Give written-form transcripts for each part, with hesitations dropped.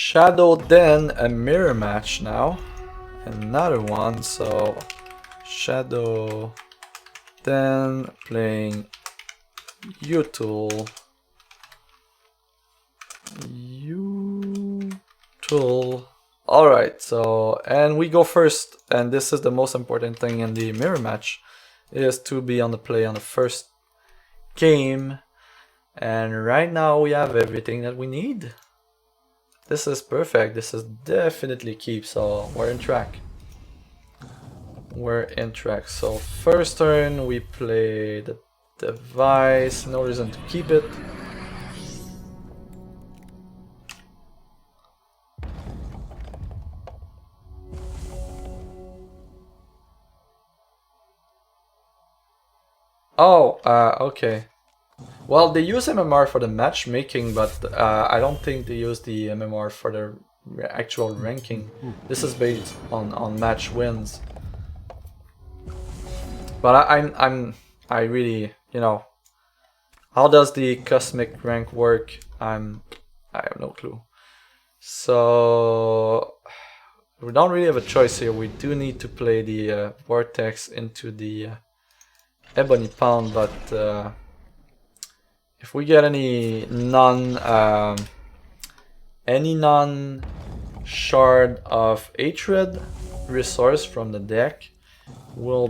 ShadowDen, a mirror match now. Another one, so ShadowDen playing Yotul. Alright, so, and we go first, and this is the most important thing in the mirror match, is to be on the play on the first game. And right now we have everything that we need. This is perfect. This is definitely keep, so we're in track. So first turn we play the device, no reason to keep it. Oh, okay. Well, they use MMR for the matchmaking, but I don't think they use the MMR for the actual ranking. This is based on match wins. But I really, you know, how does the cosmic rank work? I have no clue. So we don't really have a choice here. We do need to play the vortex into the ebony pound, but if we get any non-shard of hatred resource from the deck, we'll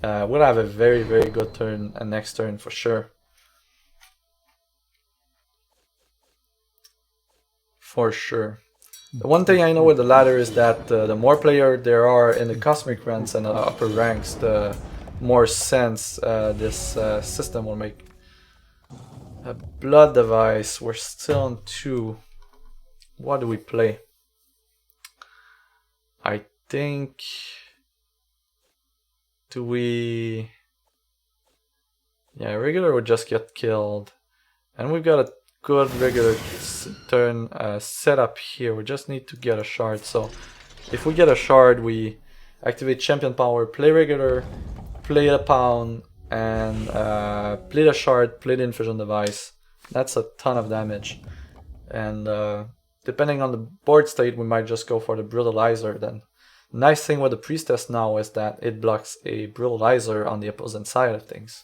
have a very good turn next turn for sure. For sure. The one thing I know with the ladder is that the more players there are in the cosmic ranks and the upper ranks, the more sense this system will make. A blood device, we're still on 2. What do we play? I think... Do we... Yeah, regular would just get killed. And we've got a good regular turn set up here. We just need to get a shard. So if we get a shard, we activate champion power, play regular, play a pound, and play the shard, play the infusion device. That's a ton of damage. And depending on the board state, we might just go for the brutalizer then. Nice thing with the priestess now is that it blocks a brutalizer on the opposite side of things.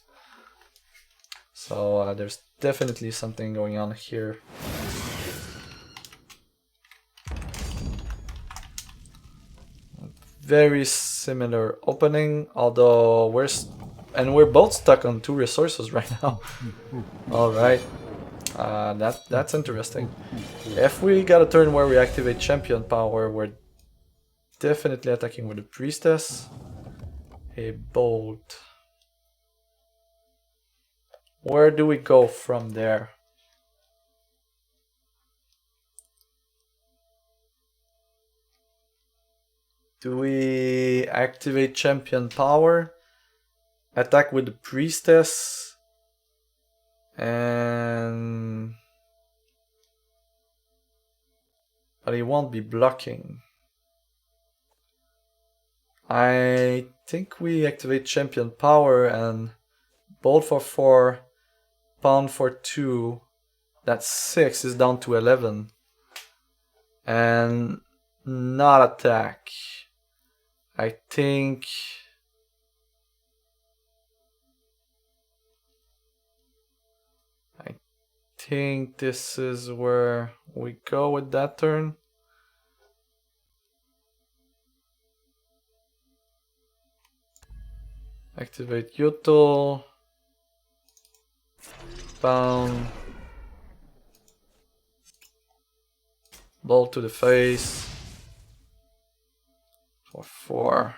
So there's definitely something going on here. Very similar opening, although we're both stuck on 2 resources right now. All right, that's interesting. If we got a turn where we activate champion power, we're definitely attacking with the priestess. A bolt. Where do we go from there? Do we activate champion power? Attack with the priestess? And... But he won't be blocking. I think we activate champion power and bolt for 4, pound for 2. That's 6 is down to 11. And not attack. I think this is where we go with that turn. Activate Yotul. Pound. Bolt to the face. For 4.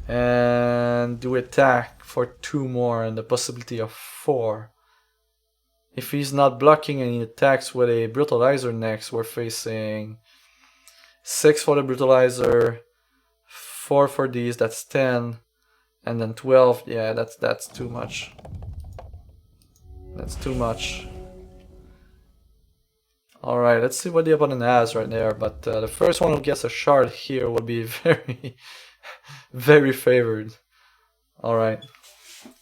And do attack for 2 more and the possibility of 4. If he's not blocking and he attacks with a brutalizer next, we're facing 6 for the brutalizer, 4 for these, that's 10, and then 12. Yeah, that's too much. That's too much. Alright, let's see what the opponent has right there, but the first one who gets a shard here will be very favored. Alright.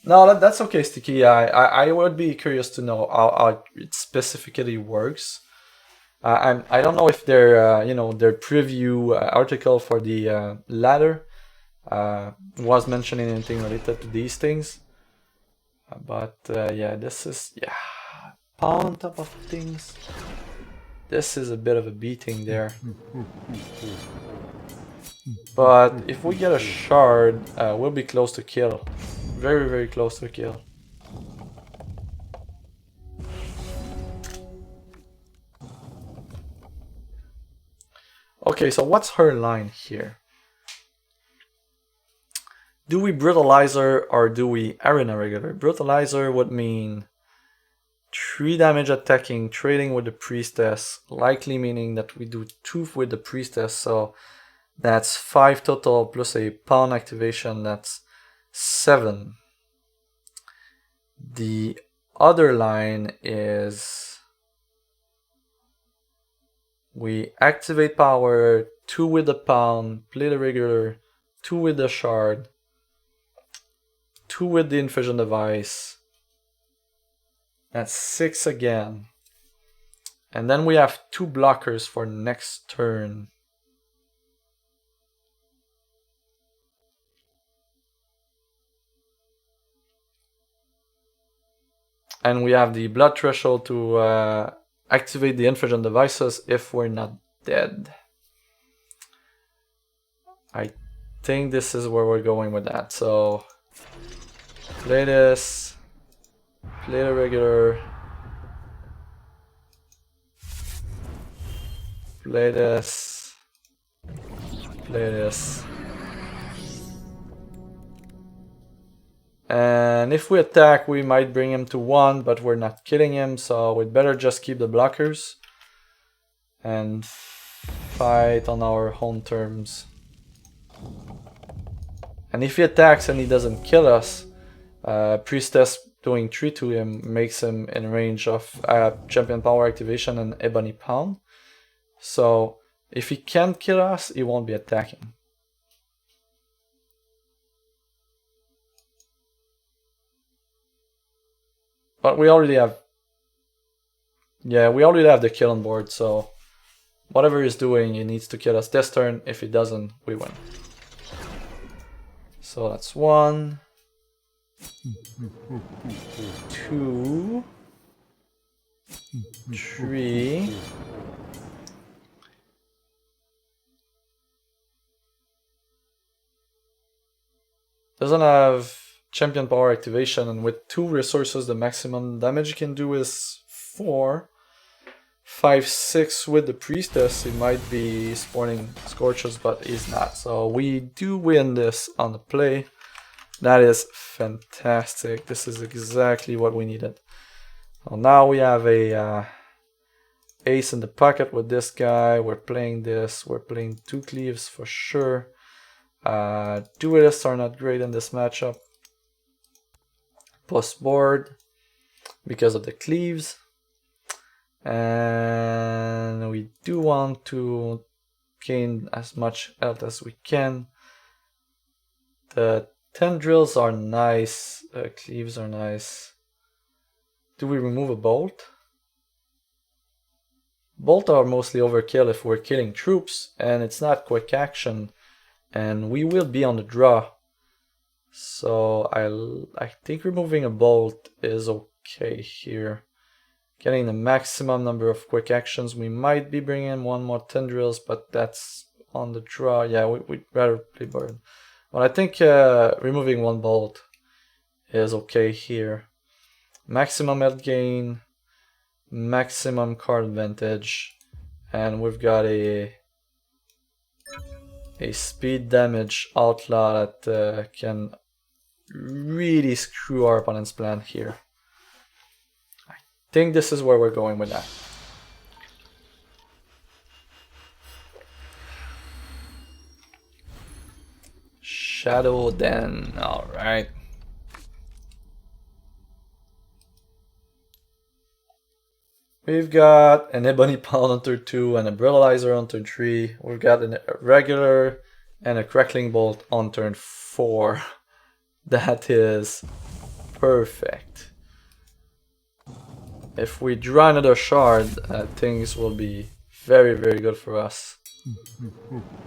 No, that's okay, Sticky. I would be curious to know how it specifically works. I don't know if their their preview article for the ladder was mentioning anything related to these things. But yeah, this is pound on top of things. This is a bit of a beating there. But if we get a shard, we'll be close to kill. Very, very close to kill. Okay, so what's her line here? Do we Brutalizer or do we Arena Regular? Brutalizer would mean 3 damage attacking, trading with the Priestess, likely meaning that we do 2 with the Priestess, so that's 5 total plus a pawn activation, that's 7. The other line is we activate power, 2 with the pawn, play the regular, 2 with the shard, 2 with the infusion device. That's 6 again. And then we have 2 blockers for next turn. And we have the blood threshold to activate the infusion devices if we're not dead. I think this is where we're going with that. So play this, play the regular, play this, play this. And if we attack, we might bring him to 1, but we're not killing him, so we'd better just keep the blockers and fight on our own terms. And if he attacks and he doesn't kill us, Priestess doing 3 to him makes him in range of Champion Power Activation and Ebony Pound. So if he can't kill us, he won't be attacking. But we already have... Yeah, we already have the kill on board, so... Whatever he's doing, he needs to kill us this turn. If he doesn't, we win. So that's 1... 2... 3... Doesn't have Champion Power Activation, and with 2 resources the maximum damage you can do is 4. 5, 6 with the Priestess, he might be spawning Scorches, but he's not. So we do win this on the play. That is fantastic. This is exactly what we needed. Well, now we have a ace in the pocket with this guy. We're playing this. We're playing 2 cleaves for sure. Duelists are not great in this matchup. Post board because of the cleaves. And we do want to gain as much health as we can. The tendrils are nice. Cleaves are nice. Do we remove a bolt? Bolt are mostly overkill if we're killing troops, and it's not quick action. And we will be on the draw. So I think removing a bolt is okay here. Getting the maximum number of quick actions. We might be bringing in 1 more tendrils, but that's on the draw. Yeah, we'd rather play bird. But I think removing 1 bolt is okay here. Maximum health gain, maximum card advantage, and we've got a speed damage outlaw that can really screw our opponent's plan here. I think this is where we're going with that. ShadowDen, alright. We've got an Ebony Pound on turn 2 and a Brutalizer on turn 3. We've got a regular and a Crackling Bolt on turn 4. That is Perfect. If we draw another shard, things will be very, very good for us.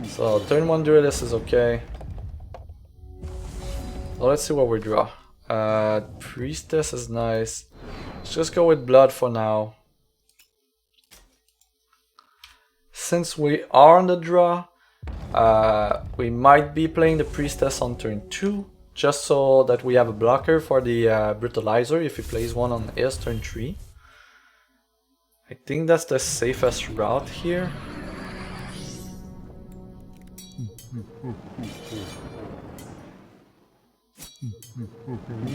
So turn 1 Duelist is okay. Well, let's see what we draw. Priestess is nice. Let's just go with Blood for now. Since we are on the draw, we might be playing the Priestess on turn 2, just so that we have a blocker for the Brutalizer if he plays one on his turn 3. I think that's the safest route here.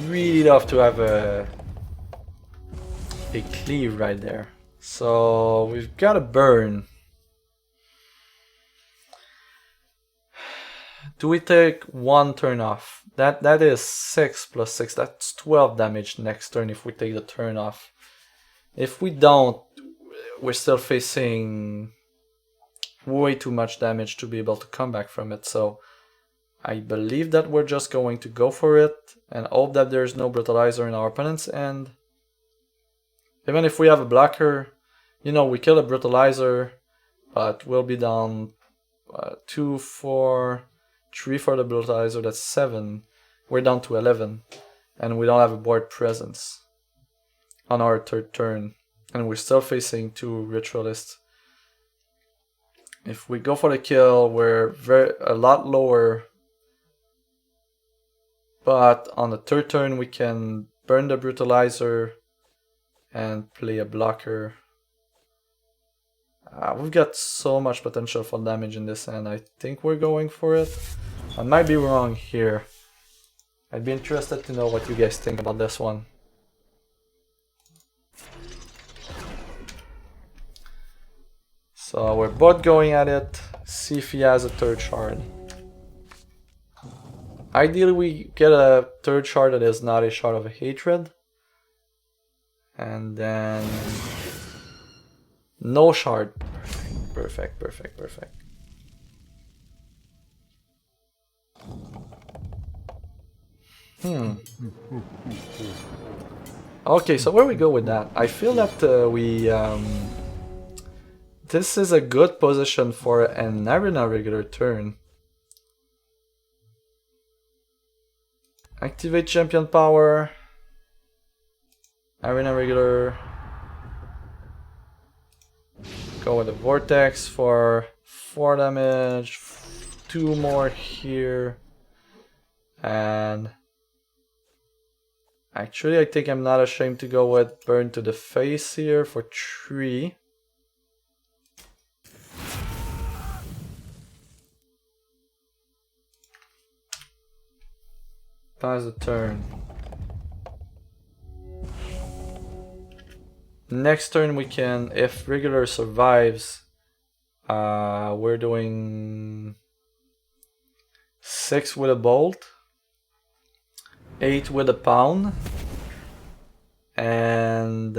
Really love to have a cleave right there. So we've got a burn. Do we take 1 turn off? That is 6 plus 6. That's 12 damage next turn if we take the turn off. If we don't, we're still facing way too much damage to be able to come back from it. So I believe that we're just going to go for it and hope that there's no Brutalizer in our opponent's end. Even if we have a blocker, you know, we kill a Brutalizer, but we'll be down 2, 4, 3 for the Brutalizer, that's 7. We're down to 11, and we don't have a board presence on our third turn, and we're still facing 2 Ritualists. If we go for the kill, we're a lot lower, but on the third turn we can burn the Brutalizer and play a blocker. We've got so much potential for damage in this, and I think we're going for it. I might be wrong here. I'd be interested to know what you guys think about this one. So we're both going at it. See if he has a third shard. Ideally we get a third shard that is not a shard of hatred. And then no shard. Perfect, perfect, perfect. Okay, so where we go with that? I feel that this is a good position for an arena regular turn. Activate champion power. Arena regular. Go with the vortex for 4 damage. 2 more here. And actually I think I'm not ashamed to go with burn to the face here for 3. Pass the turn. Next turn we can, if regular survives, we're doing 6 with a bolt, 8 with a pound, and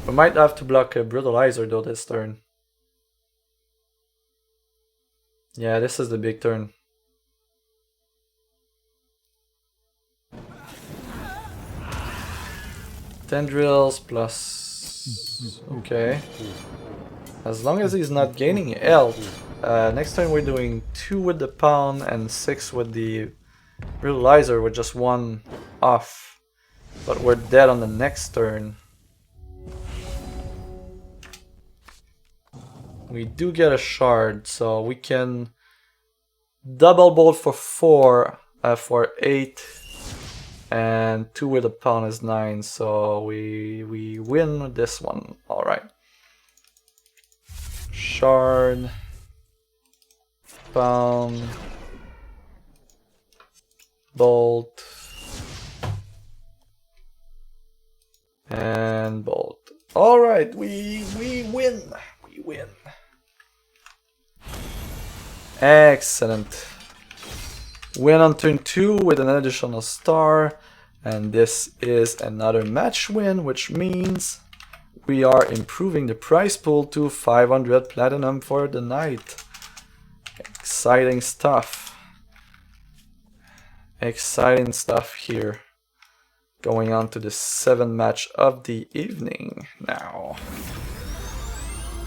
we might have to block a Brutalizer though this turn. Yeah, this is the big turn. Tendrils plus... okay. As long as he's not gaining health. Next time we're doing 2 with the pound and 6 with the Brutalizer with just 1 off. But we're dead on the next turn. We do get a shard, so we can double bolt for 4 for 8. And 2 with a pound is 9, so we win with this one. Alright. Shard. Pound. Bolt. And bolt. Alright, we win. We win. Excellent. Win on turn 2 with an additional star, and this is another match win, which means we are improving the prize pool to 500 platinum for the night. Exciting stuff. exciting stuff here. Going on to the 7th match of the evening now.